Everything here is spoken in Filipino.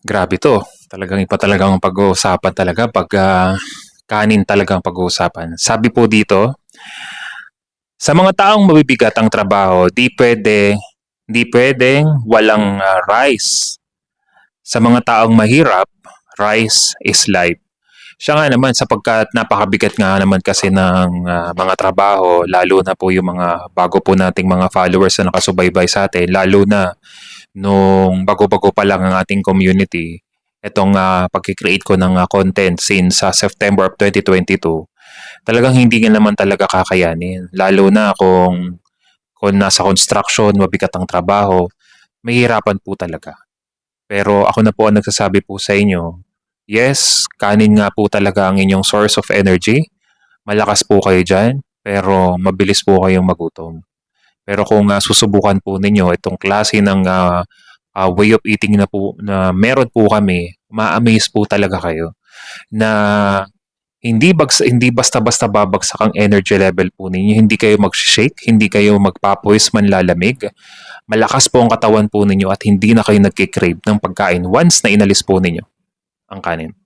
Grabe 'to. Talagang iba talagang pag-uusapan talaga 'pag, kanin talagang pag-uusapan. Sabi po dito, sa mga taong mabibigat ang trabaho, 'di puwedeng walang, rice. Sa mga taong mahirap, rice is life. Siya nga naman sapagkat napakabigat nga naman kasi ng, mga trabaho lalo na po yung mga bago po nating mga followers na nakasubaybay sa'tin lalo na nung bago-bago pa lang ang ating community, itong pagki-create ko ng content since September of 2022, talagang hindi nga naman talaga kakayanin. Lalo na kung nasa construction, mabigat ang trabaho, mahihirapan po talaga. Pero ako na po ang nagsasabi po sa inyo, yes, kanin nga po talaga ang inyong source of energy. Malakas po kayo dyan, pero mabilis po kayong magutom. Pero kung susubukan po ninyo itong klase ng way of eating na po na meron po kami, ma-amaze po talaga kayo na hindi basta-basta babagsak ang energy level po ninyo, hindi kayo mag-shake, hindi kayo magpapawis manlalamig. Malakas po ang katawan po ninyo at hindi na kayo nagki-crave ng pagkain once na inalis po ninyo ang kanin.